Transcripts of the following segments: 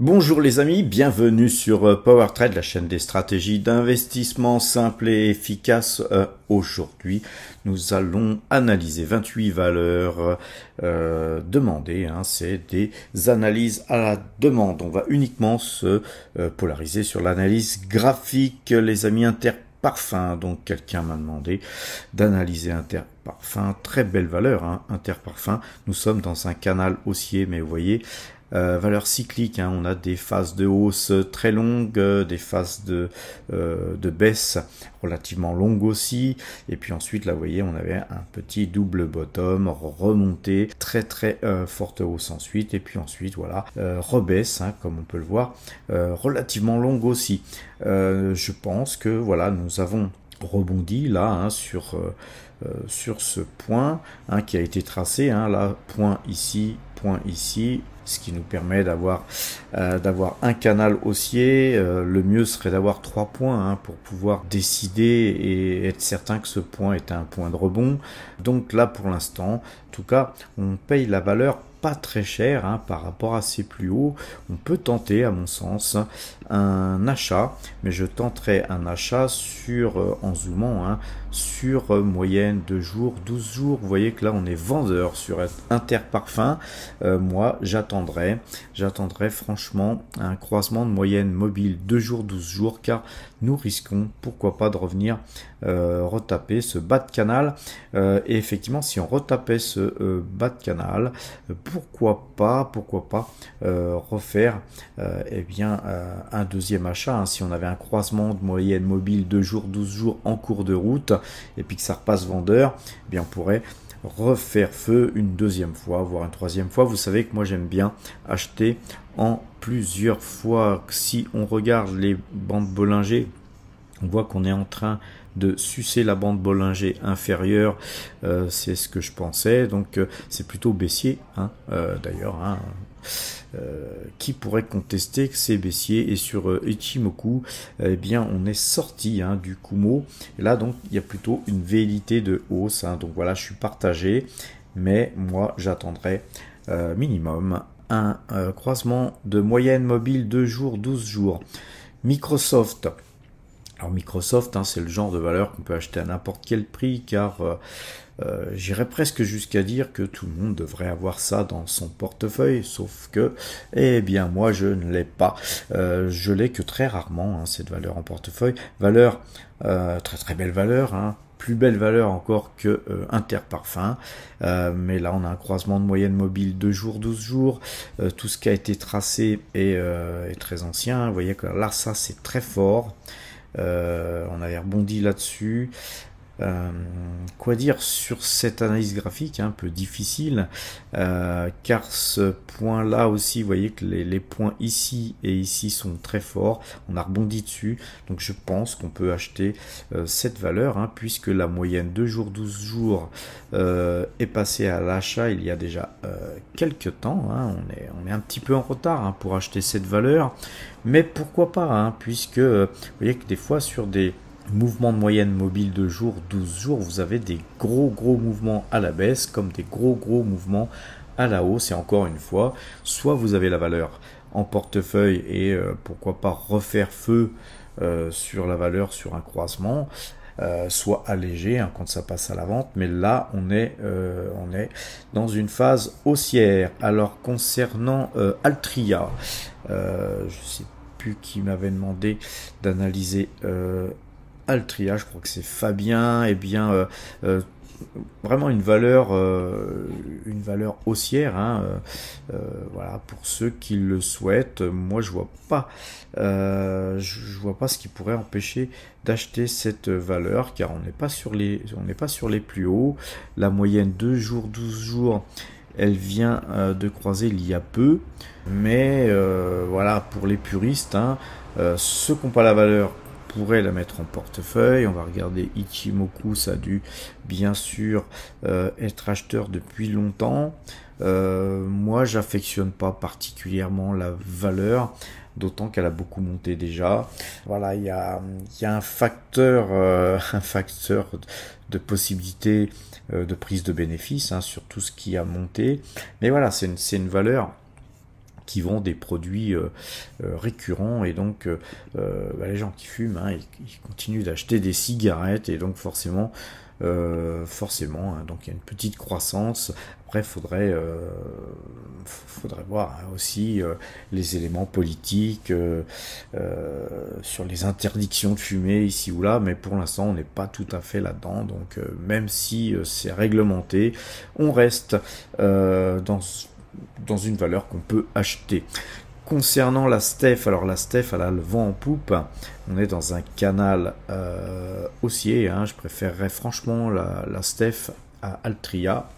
Bonjour les amis, bienvenue sur PowerTrade, la chaîne des stratégies d'investissement simples et efficaces. Aujourd'hui, nous allons analyser 28 valeurs demandées. C'est des analyses à la demande. On va uniquement se polariser sur l'analyse graphique, les amis. Interparfum, donc quelqu'un m'a demandé d'analyser Interparfum, très belle valeur, Interparfum. Nous sommes dans un canal haussier, mais vous voyez, valeur cyclique, on a des phases de hausse très longues, des phases de baisse relativement longues aussi, et puis ensuite là vous voyez on avait un petit double bottom, remonté, très forte hausse ensuite, et puis ensuite voilà, rebaisse, comme on peut le voir, relativement longue aussi. Je pense que voilà, nous avons rebondi là sur ce point qui a été tracé, là, point ici, ce qui nous permet d'avoir un canal haussier. Le mieux serait d'avoir 3 points pour pouvoir décider et être certain que ce point est un point de rebond. Donc là pour l'instant, en tout cas, on paye la valeur pas très cher par rapport à ces plus hauts. On peut tenter, à mon sens, un achat, mais je tenterai un achat sur en zoomant sur moyenne 2 jours, 12 jours. Vous voyez que là on est vendeur sur Interparfum. Moi j'attendrai franchement un croisement de moyenne mobile 2 jours, 12 jours, car nous risquons, pourquoi pas, de revenir retaper ce bas de canal. Et effectivement, si on retapait ce bas de canal, pourquoi pas refaire un deuxième achat, si on avait un croisement de moyenne mobile 2 jours, 12 jours en cours de route, et puis que ça repasse vendeur, on pourrait refaire feu une deuxième fois, voire une troisième fois. Vous savez que moi j'aime bien acheter en plusieurs fois. Si on regarde les bandes Bollinger, on voit qu'on est en train de sucer la bande Bollinger inférieure, c'est ce que je pensais, donc c'est plutôt baissier, d'ailleurs, qui pourrait contester que c'est baissier. Et sur Ichimoku, on est sorti du Kumo, et là donc il y a plutôt une velléité de hausse, donc voilà, je suis partagé, mais moi j'attendrai minimum un croisement de moyenne mobile 2 jours, 12 jours. Microsoft. Alors Microsoft, c'est le genre de valeur qu'on peut acheter à n'importe quel prix, car j'irais presque jusqu'à dire que tout le monde devrait avoir ça dans son portefeuille, sauf que, moi je ne l'ai pas. Je l'ai que très rarement, cette valeur en portefeuille. Valeur, très belle valeur, plus belle valeur encore que Interparfum, mais là on a un croisement de moyenne mobile 2 jours, 12 jours, tout ce qui a été tracé est très ancien. Vous voyez que là ça c'est très fort. On avait rebondi là-dessus. Quoi dire sur cette analyse graphique, un peu difficile, car ce point là aussi, vous voyez que les points ici et ici sont très forts. On a rebondi dessus, donc je pense qu'on peut acheter cette valeur, puisque la moyenne 2 jours, 12 jours est passée à l'achat il y a déjà quelques temps. On est un petit peu en retard pour acheter cette valeur, mais pourquoi pas, puisque vous voyez que des fois sur des mouvement de moyenne mobile de jour, 12 jours, vous avez des gros mouvements à la baisse comme des gros mouvements à la hausse. Et encore une fois, soit vous avez la valeur en portefeuille et pourquoi pas refaire feu sur la valeur sur un croisement, soit allégé quand ça passe à la vente, mais là on est dans une phase haussière. Alors concernant Altria, je sais plus qui m'avait demandé d'analyser Altria, je crois que c'est Fabien. Vraiment une valeur haussière, voilà, pour ceux qui le souhaitent. Moi je vois pas ce qui pourrait empêcher d'acheter cette valeur, car on n'est pas sur les plus hauts. La moyenne 2 jours, 12 jours, elle vient de croiser il y a peu, mais voilà, pour les puristes, ceux qui n'ont pas la valeur pourrait la mettre en portefeuille. On va regarder Ichimoku, ça a dû bien sûr être acheteur depuis longtemps. Moi j'affectionne pas particulièrement la valeur, d'autant qu'elle a beaucoup monté déjà. Voilà, il y a un facteur de possibilité de prise de bénéfice sur tout ce qui a monté, mais voilà, c'est une valeur qui vendent des produits récurrents, et donc les gens qui fument, hein, ils continuent d'acheter des cigarettes, et donc forcément, hein, donc il y a une petite croissance. Après, faudrait voir, hein, aussi les éléments politiques sur les interdictions de fumer ici ou là, mais pour l'instant on n'est pas tout à fait là-dedans, donc même si c'est réglementé, on reste dans une valeur qu'on peut acheter. Concernant la Steph, alors la Steph, elle a le vent en poupe. On est dans un canal haussier, hein. Je préférerais franchement la Steph à Altria.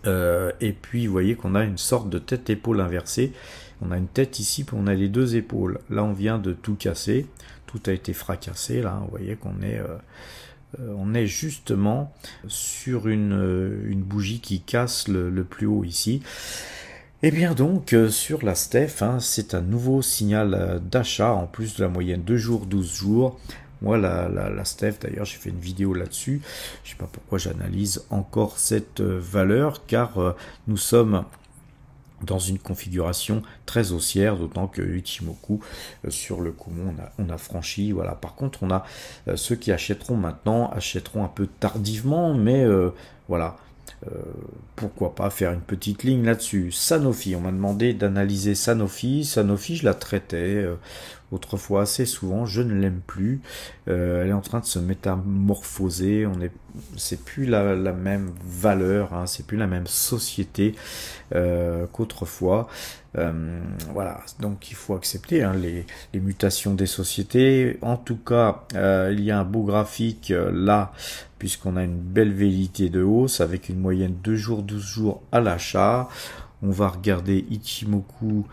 Et puis vous voyez qu'on a une sorte de tête-épaule inversée. On a une tête ici, puis on a les deux épaules. Là, on vient de tout casser. Tout a été fracassé. Là, vous voyez qu'on est... on est justement sur une bougie qui casse le plus haut ici. Et bien donc, sur la Steph, hein, c'est un nouveau signal d'achat, en plus de la moyenne 2 jours, 12 jours. Moi, la Steph, d'ailleurs, j'ai fait une vidéo là-dessus. Je ne sais pas pourquoi j'analyse encore cette valeur, car nous sommes dans une configuration très haussière, d'autant que Ichimoku, sur le Kumo, on a franchi. Voilà. Par contre, on a ceux qui achèteront maintenant, achèteront un peu tardivement, mais voilà. Pourquoi pas faire une petite ligne là-dessus. Sanofi, on m'a demandé d'analyser Sanofi. Sanofi, je la traitais autrefois assez souvent, je ne l'aime plus. Elle est en train de se métamorphoser. C'est plus la même valeur, hein, c'est plus la même société qu'autrefois. Voilà, donc il faut accepter, hein, les mutations des sociétés. En tout cas, il y a un beau graphique là, puisqu'on a une belle velléité de hausse avec une moyenne 2 jours, 12 jours à l'achat. On va regarder Ichimoku.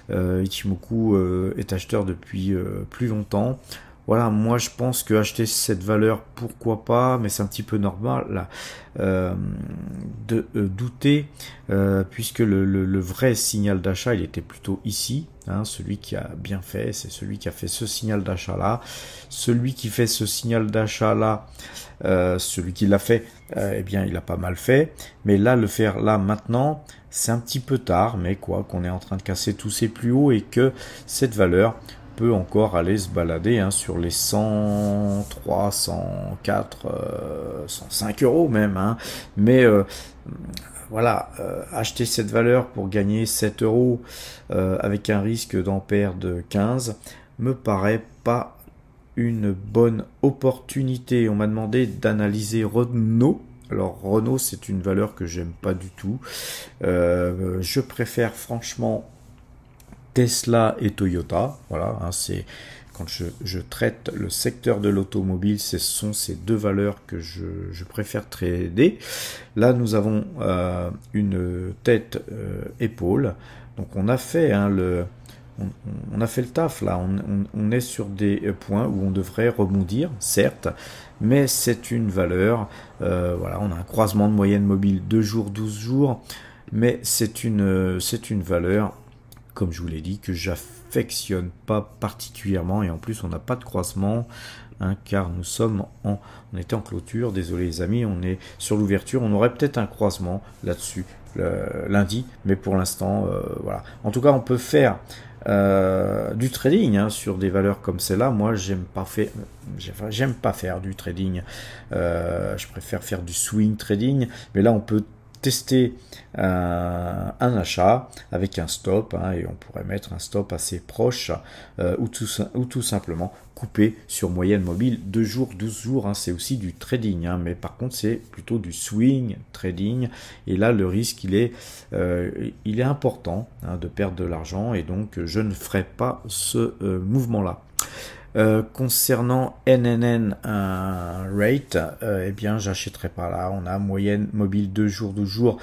Ichimoku est acheteur depuis plus longtemps. Voilà, moi je pense que acheter cette valeur, pourquoi pas, mais c'est un petit peu normal là, de douter, puisque le vrai signal d'achat, il était plutôt ici, hein, celui qui a bien fait, c'est celui qui a fait ce signal d'achat là. Celui qui fait ce signal d'achat là, celui qui l'a fait, eh bien il a pas mal fait, mais là le faire là maintenant, c'est un petit peu tard, mais quoi, qu'on est en train de casser tous ces plus hauts et que cette valeur peut encore aller se balader, hein, sur les 103, 104, 105 euros même, hein. Mais voilà, acheter cette valeur pour gagner 7 euros avec un risque d'en perdre 15 me paraît pas une bonne opportunité. On m'a demandé d'analyser Renault. Alors Renault, c'est une valeur que j'aime pas du tout. Je préfère franchement Tesla et Toyota. Voilà, hein, c'est quand je traite le secteur de l'automobile, ce sont ces deux valeurs que je préfère trader. Là, nous avons une tête épaule. Donc on a fait, hein, on a fait le taf là. On est sur des points où on devrait rebondir, certes, mais c'est une valeur. Voilà, on a un croisement de moyenne mobile 2 jours, 12 jours, mais c'est une valeur, comme je vous l'ai dit, que j'affectionne pas particulièrement, et en plus on n'a pas de croisement, hein, car nous sommes on était en clôture, désolé les amis, on est sur l'ouverture, on aurait peut-être un croisement là-dessus lundi, mais pour l'instant voilà. En tout cas, on peut faire du trading, hein, sur des valeurs comme celle-là. Moi, j'aime pas faire du trading. Je préfère faire du swing trading, mais là on peut tester un achat avec un stop, hein, et on pourrait mettre un stop assez proche, ou tout simplement couper sur moyenne mobile 2 jours, 12 jours, hein. C'est aussi du trading, hein, mais par contre c'est plutôt du swing trading, et là le risque il est important, hein, de perdre de l'argent, et donc je ne ferai pas ce mouvement là. Concernant NNN rate, eh bien j'achèterai pas là. On a moyenne mobile 2 jours, 12 jours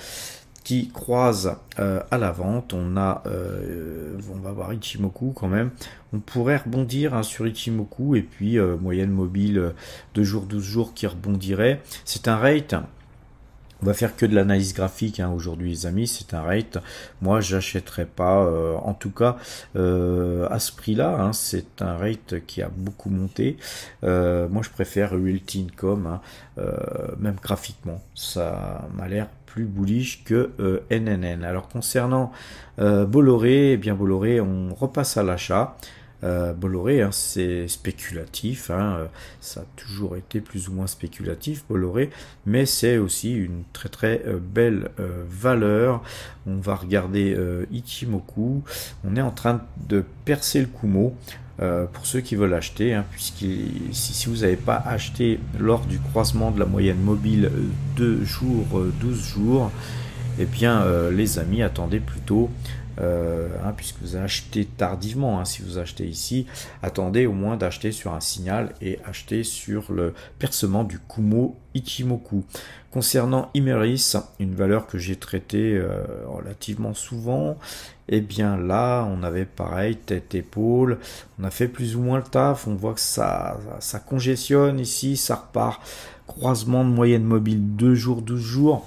qui croise à la vente. On va voir Ichimoku quand même. On pourrait rebondir, hein, sur Ichimoku, et puis moyenne mobile 2 jours, 12 jours qui rebondirait. C'est un rate On va faire que de l'analyse graphique aujourd'hui les amis, c'est un rate. Moi j'achèterai pas, en tout cas à ce prix là, c'est un rate qui a beaucoup monté. Moi je préfère Realty Income, même graphiquement, ça m'a l'air plus bullish que NNN. Alors concernant Bolloré, eh bien Bolloré on repasse à l'achat. Bolloré, c'est spéculatif, ça a toujours été plus ou moins spéculatif Bolloré, mais c'est aussi une très très belle valeur. On va regarder Ichimoku, on est en train de percer le Kumo. Pour ceux qui veulent acheter, si vous n'avez pas acheté lors du croisement de la moyenne mobile 2 jours, 12 jours, eh bien les amis, attendez plutôt. Puisque vous achetez tardivement, si vous achetez ici, attendez au moins d'acheter sur un signal et acheter sur le percement du Kumo Ichimoku. Concernant Imerys, une valeur que j'ai traitée relativement souvent, et bien là on avait pareil tête épaule, on a fait plus ou moins le taf, on voit que ça congestionne ici, ça repart, croisement de moyenne mobile 2 jours, 12 jours.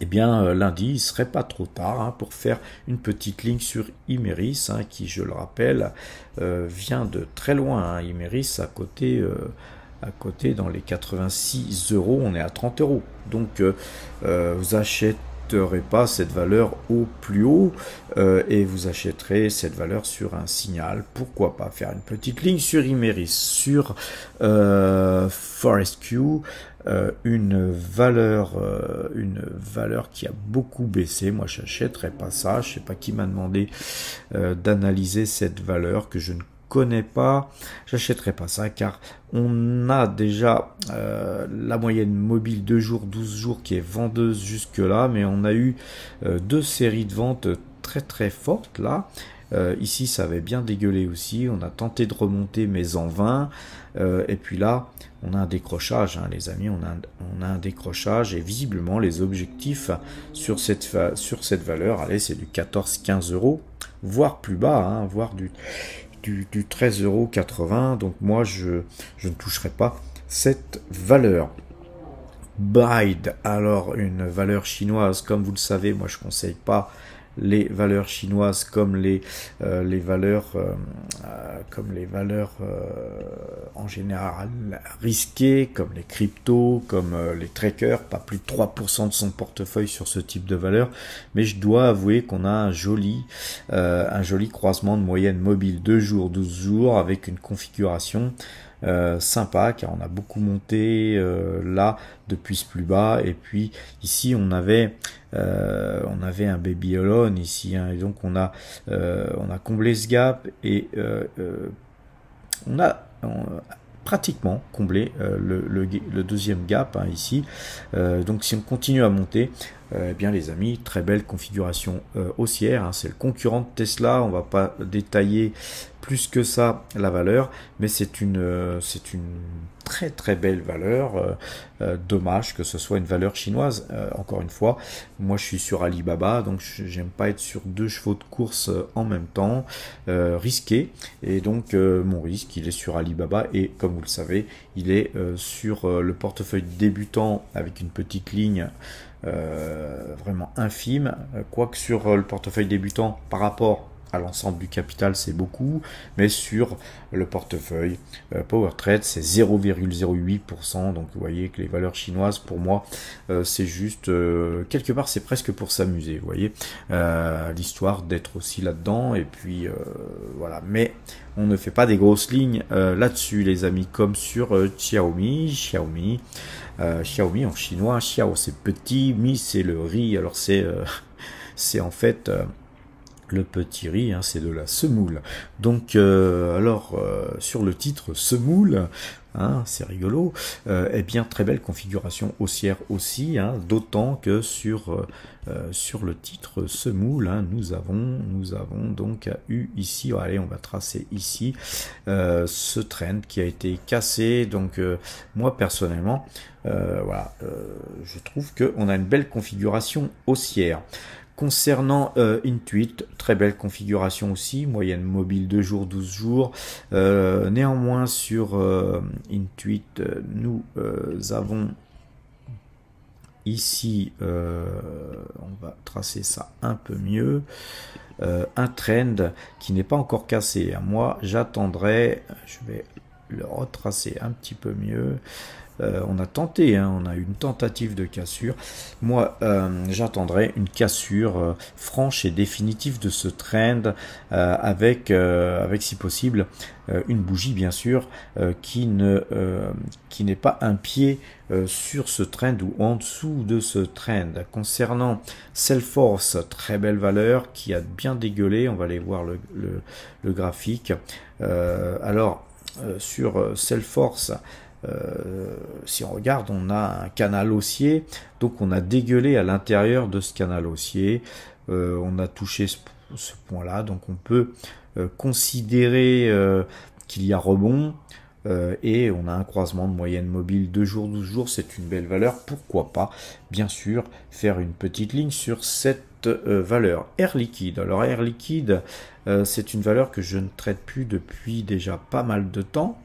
Eh bien, lundi, il serait pas trop tard pour faire une petite ligne sur Imerys, qui, je le rappelle, vient de très loin. Imerys, à côté, dans les 86 euros, on est à 30 euros. Donc, vous achèterez pas cette valeur au plus haut et vous achèterez cette valeur sur un signal. Pourquoi pas faire une petite ligne sur Imerys, sur Forest Q. Une valeur qui a beaucoup baissé. Moi je n'achèterais pas ça, je sais pas qui m'a demandé d'analyser cette valeur que je ne connais pas. J'achèterais pas ça car on a déjà la moyenne mobile 2 jours, 12 jours qui est vendeuse jusque là, mais on a eu deux séries de ventes très très fortes là. Ici ça avait bien dégueulé aussi, on a tenté de remonter mais en vain, et puis là on a un décrochage, les amis, on a un décrochage, et visiblement les objectifs sur cette valeur, allez, c'est du 14-15 euros, voire plus bas, voire du 13,80 euros. Donc moi je ne toucherai pas cette valeur. Bide, alors une valeur chinoise, comme vous le savez, moi je conseille pas les valeurs chinoises comme les valeurs en général risquées, comme les cryptos, comme les traders, pas plus de 3% de son portefeuille sur ce type de valeur. Mais je dois avouer qu'on a un joli croisement de moyenne mobile 2 jours, 12 jours avec une configuration sympa, car on a beaucoup monté là depuis ce plus bas, et puis ici on avait un baby alone ici, et donc on a comblé ce gap, et on a pratiquement comblé le deuxième gap ici. Donc si on continue à monter, eh bien les amis, très belle configuration haussière, c'est le concurrent de Tesla. On va pas détailler plus que ça la valeur, mais c'est une très très belle valeur. Dommage que ce soit une valeur chinoise. Encore une fois, moi je suis sur Alibaba, donc j'aime pas être sur deux chevaux de course en même temps, risqué, et donc mon risque il est sur Alibaba, et comme vous le savez, il est sur le portefeuille débutant avec une petite ligne vraiment infime, quoique sur le portefeuille débutant par rapport à l'ensemble du capital c'est beaucoup, mais sur le portefeuille PowerTrade c'est 0,08%. donc vous voyez que les valeurs chinoises pour moi c'est juste quelque part, c'est presque pour s'amuser, vous voyez, l'histoire d'être aussi là-dedans, et puis voilà, mais on ne fait pas des grosses lignes là-dessus les amis, comme sur Xiaomi en chinois. Xiao c'est petit, Mi c'est le riz, alors c'est en fait le petit riz, c'est de la semoule. Donc sur le titre semoule, c'est rigolo, eh bien très belle configuration haussière aussi, d'autant que sur le titre semoule, nous avons donc eu ici, allez, on va tracer ici ce trend qui a été cassé. Donc moi personnellement, je trouve qu'on a une belle configuration haussière. Concernant Intuit, très belle configuration aussi, moyenne mobile 2 jours, 12 jours. Néanmoins sur Intuit, nous avons ici, on va tracer ça un peu mieux, un trend qui n'est pas encore cassé. Moi, j'attendrai, je vais le retracer un petit peu mieux. On a tenté, hein, on a eu une tentative de cassure. Moi, j'attendrai une cassure franche et définitive de ce trend avec si possible une bougie, bien sûr, qui n'est pas un pied sur ce trend ou en dessous de ce trend. Concernant Salesforce, très belle valeur qui a bien dégueulé. On va aller voir le graphique. Sur Salesforce, si on regarde, on a un canal haussier, donc on a dégueulé à l'intérieur de ce canal haussier, on a touché ce point-là, donc on peut considérer qu'il y a rebond, et on a un croisement de moyenne mobile 2 jours, 12 jours, c'est une belle valeur, pourquoi pas, bien sûr, faire une petite ligne sur cette valeur. Air Liquide, alors Air Liquide, c'est une valeur que je ne traite plus depuis déjà pas mal de temps,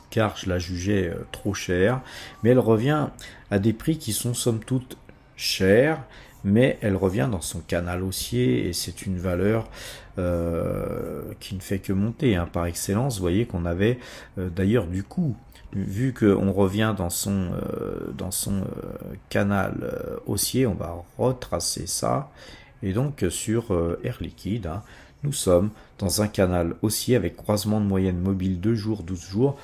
car je la jugeais trop chère, mais elle revient à des prix qui sont somme toute chers, mais elle revient dans son canal haussier et c'est une valeur qui ne fait que monter, hein, par excellence. Vous voyez qu'on avait d'ailleurs du coup, vu qu'on revient dans son canal haussier, on va retracer ça, et donc sur Air Liquide, hein, nous sommes dans un canal haussier avec croisement de moyenne mobile 2 jours, 12 jours.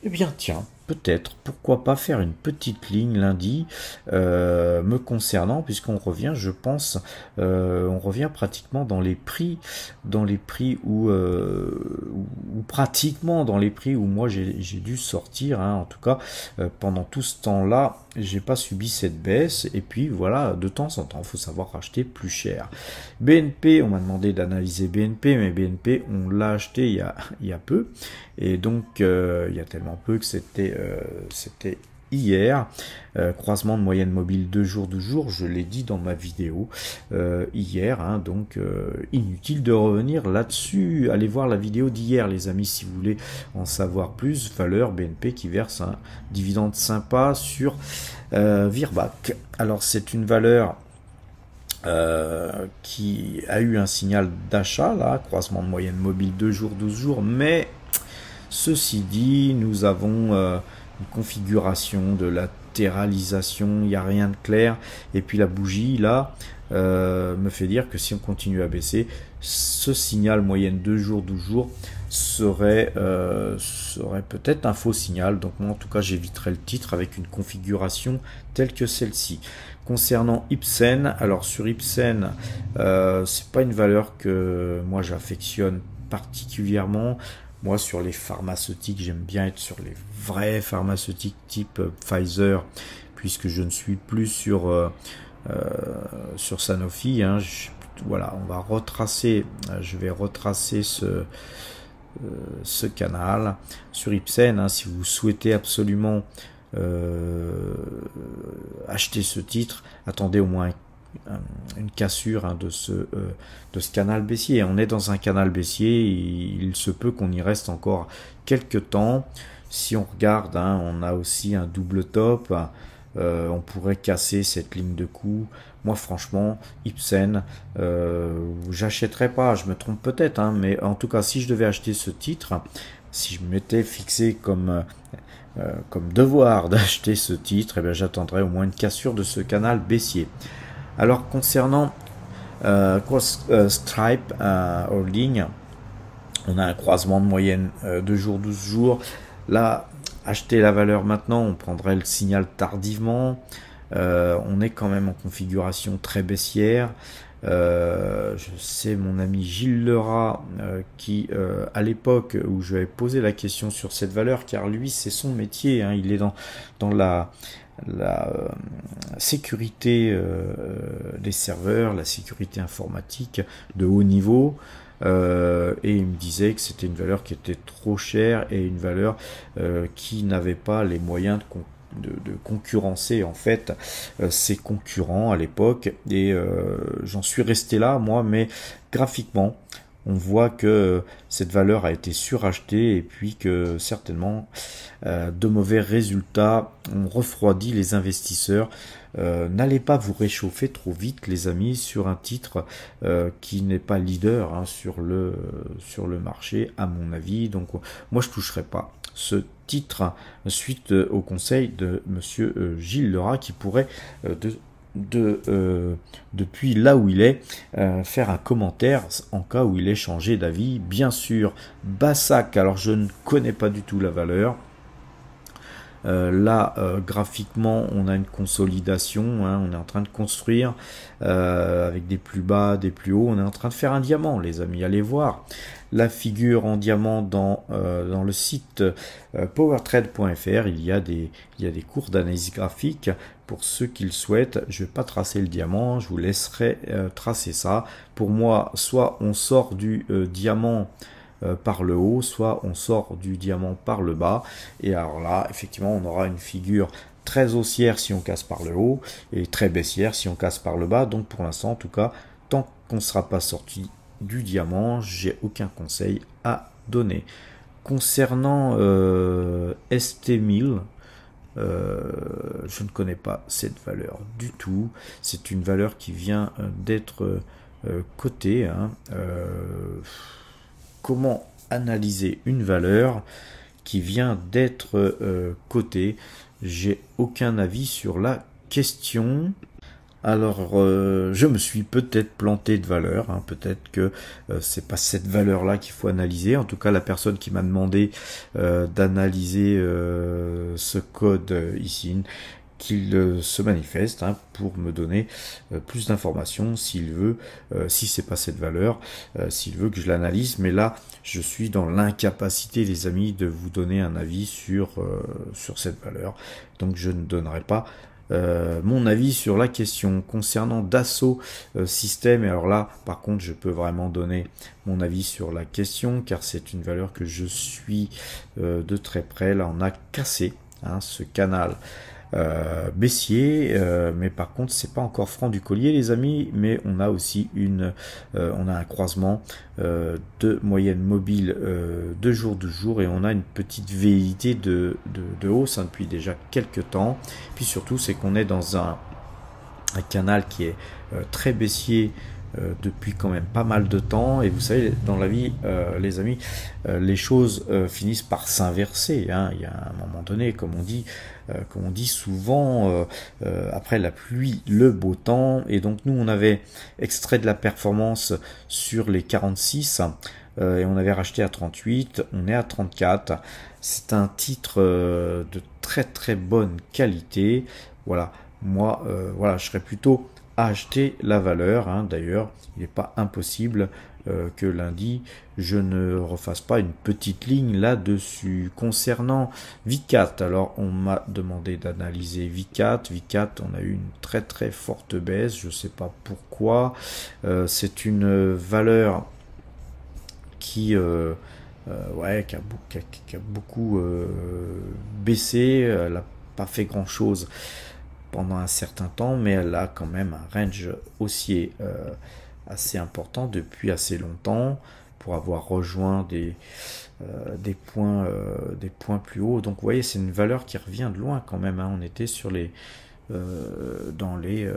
Eh bien tiens, peut-être, pourquoi pas faire une petite ligne lundi me concernant, puisqu'on revient, je pense, on revient pratiquement dans les prix où pratiquement dans les prix où moi j'ai dû sortir, hein, en tout cas pendant tout ce temps-là, j'ai pas subi cette baisse, et puis voilà, de temps en temps, il faut savoir acheter plus cher. BNP, on m'a demandé d'analyser BNP, mais BNP, on l'a acheté il y a peu, et donc il y a tellement peu que c'était hier, croisement de moyenne mobile 2 jours, 12 jours, je l'ai dit dans ma vidéo hier, hein, donc inutile de revenir là-dessus. Allez voir la vidéo d'hier les amis si vous voulez en savoir plus. Valeur BNP qui verse un dividende sympa sur Virbac. Alors c'est une valeur qui a eu un signal d'achat, là, croisement de moyenne mobile 2 jours, 12 jours, mais ceci dit, nous avons une configuration de latéralisation, il n'y a rien de clair, et puis la bougie là me fait dire que si on continue à baisser, ce signal moyenne 2 jours, 12 jours serait peut-être un faux signal. Donc moi en tout cas j'éviterai le titre avec une configuration telle que celle-ci. Concernant Ipsen, alors sur Ipsen, c'est pas une valeur que moi j'affectionne particulièrement. Moi, sur les pharmaceutiques, j'aime bien être sur les vrais pharmaceutiques type Pfizer, puisque je ne suis plus sur Sanofi. Hein. Voilà, on va retracer. Je vais retracer ce canal sur Ipsen. Hein, si vous souhaitez absolument acheter ce titre, attendez au moins une cassure, hein, de ce canal baissier. On est dans un canal baissier, il se peut qu'on y reste encore quelques temps. Si on regarde, hein, on a aussi un double top, on pourrait casser cette ligne de coup. Moi franchement Ipsen, j'achèterais pas, je me trompe peut-être, hein, mais en tout cas si je devais acheter ce titre, si je m'étais fixé comme devoir d'acheter ce titre, eh bien j'attendrais au moins une cassure de ce canal baissier. Alors concernant Stripe Holding, on a un croisement de moyenne 2 jours, 12 jours. Là, acheter la valeur maintenant, on prendrait le signal tardivement. On est quand même en configuration très baissière. Je sais mon ami Gilles Lerat qui à l'époque où je lui avais posé la question sur cette valeur, car lui c'est son métier, hein, il est dans la sécurité des serveurs, la sécurité informatique de haut niveau, et il me disait que c'était une valeur qui était trop chère et une valeur qui n'avait pas les moyens de concurrencer en fait ses concurrents à l'époque, et j'en suis resté là moi, mais graphiquement on voit que cette valeur a été surachetée et puis que certainement de mauvais résultats ont refroidi les investisseurs. N'allez pas vous réchauffer trop vite les amis sur un titre qui n'est pas leader hein, sur le marché à mon avis. Donc moi je toucherai pas ce titre suite au conseil de monsieur Gilles Lerat qui pourrait depuis là où il est faire un commentaire en cas où il est changé d'avis. Bien sûr, Bassac, alors je ne connais pas du tout la valeur. Là, graphiquement, on a une consolidation, hein, on est en train de construire avec des plus bas, des plus hauts. On est en train de faire un diamant, les amis. Allez voir la figure en diamant dans le site powertrade.fr. Il y a des cours d'analyse graphique pour ceux qui le souhaitent. Je vais pas tracer le diamant, je vous laisserai tracer ça. Pour moi, soit on sort du diamant par le haut, soit on sort du diamant par le bas, et alors là effectivement on aura une figure très haussière si on casse par le haut et très baissière si on casse par le bas. Donc pour l'instant en tout cas, tant qu'on ne sera pas sorti du diamant, j'ai aucun conseil à donner. Concernant ST1000, je ne connais pas cette valeur du tout. C'est une valeur qui vient d'être cotée, hein. Comment analyser une valeur qui vient d'être cotée? J'ai aucun avis sur la question. Alors, je me suis peut-être planté de valeur, hein, peut-être que c'est pas cette valeur-là qu'il faut analyser. En tout cas, la personne qui m'a demandé d'analyser ce code ici, qu'il se manifeste hein, pour me donner plus d'informations s'il veut, si c'est pas cette valeur, s'il veut que je l'analyse. Mais là, je suis dans l'incapacité, les amis, de vous donner un avis sur cette valeur. Donc, je ne donnerai pas mon avis sur la question. Concernant Dassault Systèmes, et alors là, par contre, je peux vraiment donner mon avis sur la question, car c'est une valeur que je suis de très près. Là, on a cassé hein, ce canal baissier, mais par contre c'est pas encore franc du collier les amis, mais on a aussi on a un croisement de moyenne mobile de jour et on a une petite velléité de hausse hein, depuis déjà quelques temps. Puis surtout c'est qu'on est dans un canal qui est très baissier depuis quand même pas mal de temps, et vous savez dans la vie les amis, les choses finissent par s'inverser hein. Il y a un moment donné, comme on dit souvent, après la pluie le beau temps, et donc nous on avait extrait de la performance sur les 46 et on avait racheté à 38, on est à 34. C'est un titre de très très bonne qualité. Voilà, moi voilà, je serais plutôt à acheter la valeur hein. D'ailleurs il n'est pas impossible que lundi je ne refasse pas une petite ligne là-dessus. Concernant Vicat, alors on m'a demandé d'analyser Vicat. Vicat, on a eu une très très forte baisse, je ne sais pas pourquoi. C'est une valeur qui ouais, qui a beaucoup baissé. Elle n'a pas fait grand chose pendant un certain temps, mais elle a quand même un range haussier assez important depuis assez longtemps pour avoir rejoint des points plus hauts. Donc vous voyez, c'est une valeur qui revient de loin quand même hein. On était sur les dans les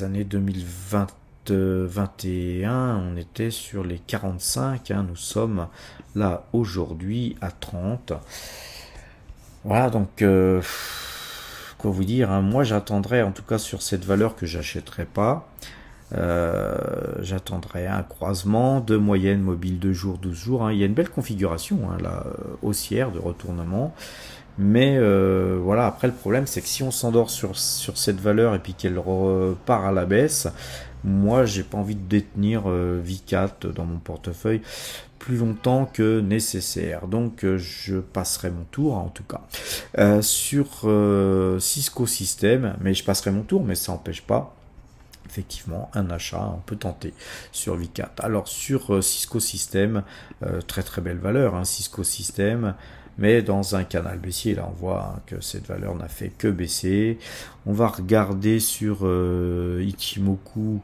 années 2021, on était sur les 45 hein. Nous sommes là aujourd'hui à 30. Voilà, donc quoi vous dire hein. Moi j'attendrai en tout cas sur cette valeur que j'achèterai pas. J'attendrai un croisement de moyenne mobile 2 jours, 12 jours hein. Il y a une belle configuration hein, là, haussière de retournement, mais voilà, après le problème c'est que si on s'endort sur cette valeur et puis qu'elle repart à la baisse, moi j'ai pas envie de détenir Vicat dans mon portefeuille plus longtemps que nécessaire. Donc je passerai mon tour en tout cas sur Cisco Systèmes, mais je passerai mon tour, mais ça n'empêche pas effectivement un achat, on peut tenter sur Vicat. Alors sur Cisco Systèmes, très très belle valeur hein, Cisco Systèmes, mais dans un canal baissier. Là, on voit hein, que cette valeur n'a fait que baisser. On va regarder sur Ichimoku.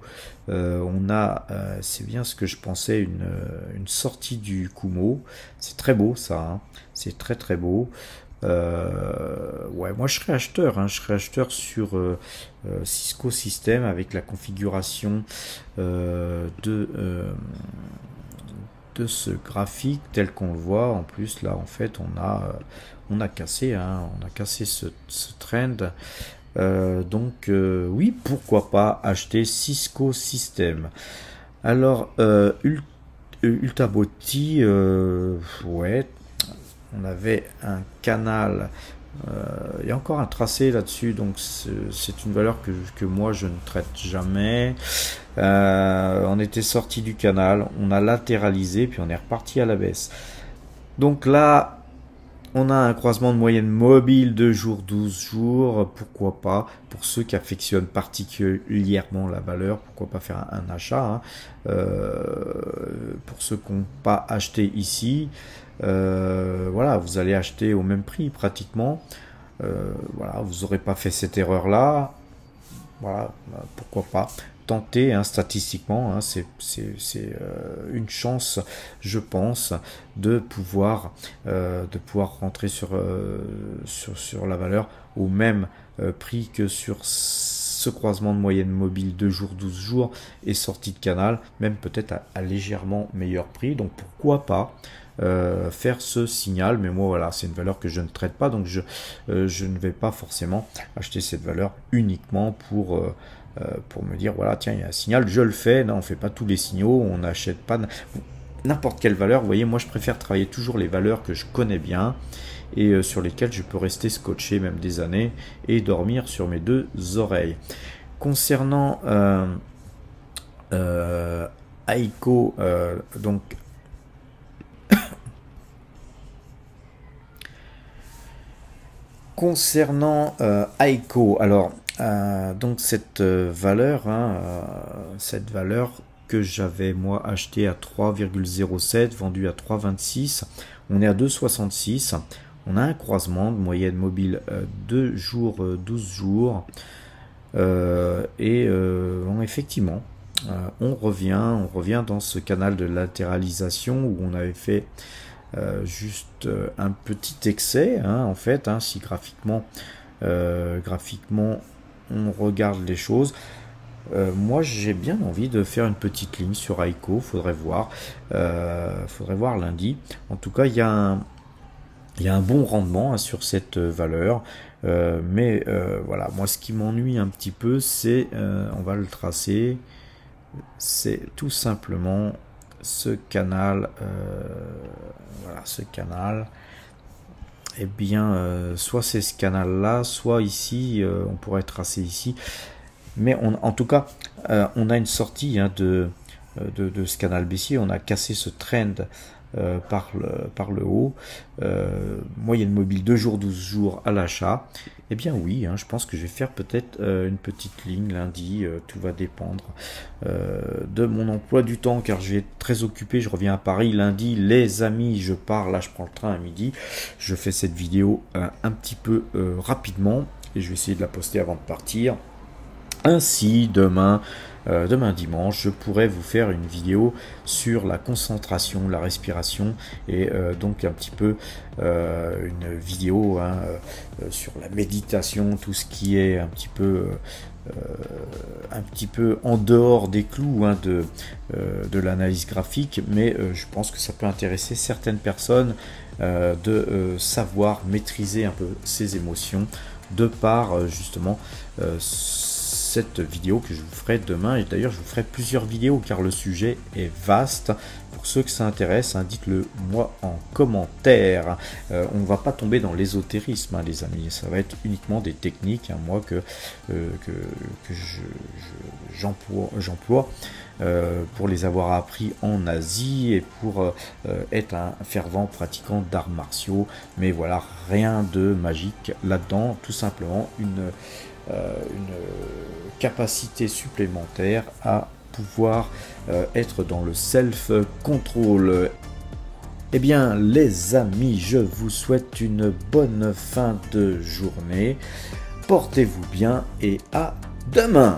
On a, c'est bien ce que je pensais, une sortie du Kumo. C'est très beau ça, hein. C'est très très beau. Ouais, moi je serais acheteur, hein. Je serais acheteur sur Cisco System avec la configuration de ce graphique tel qu'on le voit. En plus là, en fait, on a cassé, hein, on a cassé ce trend. Donc oui, pourquoi pas acheter Cisco System. Alors Ultaboti, ouais, on avait un canal, il y a encore un tracé là-dessus, donc c'est une valeur que moi je ne traite jamais. On était sorti du canal, on a latéralisé, puis on est reparti à la baisse. Donc là, on a un croisement de moyenne mobile 2 jours, 12 jours, pourquoi pas, pour ceux qui affectionnent particulièrement la valeur, pourquoi pas faire un achat, hein. Pour ceux qui n'ont pas acheté ici, voilà, vous allez acheter au même prix pratiquement, voilà, vous n'aurez pas fait cette erreur là, voilà, pourquoi pas tenter, hein, statistiquement, hein, c'est une chance, je pense, de pouvoir rentrer sur la valeur au même prix que sur ce croisement de moyenne mobile 2 jours, 12 jours et sortie de canal, même peut-être à légèrement meilleur prix. Donc pourquoi pas faire ce signal, mais moi voilà, c'est une valeur que je ne traite pas, donc je ne vais pas forcément acheter cette valeur uniquement pour me dire voilà, tiens, il y a un signal, je le fais. Non, on fait pas tous les signaux, on n'achète pas n'importe quelle valeur. Vous voyez, moi je préfère travailler toujours les valeurs que je connais bien et sur lesquelles je peux rester scotché même des années et dormir sur mes deux oreilles. Concernant Aiko, donc concernant Aiko, alors donc cette valeur, hein, cette valeur que j'avais moi acheté à 3,07, vendu à 3,26, on est à 2,66. On a un croisement de moyenne mobile 2 jours, 12 jours, et bon, effectivement, on revient dans ce canal de latéralisation où on avait fait juste un petit excès, hein, en fait, hein, si graphiquement on regarde les choses. Moi j'ai bien envie de faire une petite ligne sur Aiko, faudrait voir lundi. En tout cas, il y a un bon rendement, hein, sur cette valeur, mais voilà, moi ce qui m'ennuie un petit peu, c'est on va le tracer, c'est tout simplement ce canal, voilà, ce canal. Eh bien, soit c'est ce canal là, soit ici, on pourrait tracer ici, mais en tout cas, on a une sortie, hein, de ce canal baissier. On a cassé ce trend par le haut, moyenne mobile 2 jours, 12 jours à l'achat. Eh bien oui, hein, je pense que je vais faire peut-être une petite ligne lundi, tout va dépendre de mon emploi du temps, car je vais être très occupé. Je reviens à Paris lundi, les amis, je pars, là je prends le train à midi, je fais cette vidéo un petit peu rapidement, et je vais essayer de la poster avant de partir. Ainsi, demain dimanche, je pourrais vous faire une vidéo sur la concentration, la respiration, et donc un petit peu une vidéo, hein, sur la méditation, tout ce qui est un petit peu en dehors des clous, hein, de l'analyse graphique, mais je pense que ça peut intéresser certaines personnes de savoir maîtriser un peu ses émotions de par justement cette vidéo que je vous ferai demain. Et d'ailleurs je vous ferai plusieurs vidéos car le sujet est vaste. Pour ceux que ça intéresse, hein, dites-le moi en commentaire. On ne va pas tomber dans l'ésotérisme, hein, les amis, ça va être uniquement des techniques, hein, moi que j'emploie pour les avoir appris en Asie et pour être un fervent pratiquant d'arts martiaux. Mais voilà, rien de magique là-dedans, tout simplement une capacité supplémentaire à pouvoir être dans le self-control. Eh bien, les amis, je vous souhaite une bonne fin de journée. Portez-vous bien et à demain!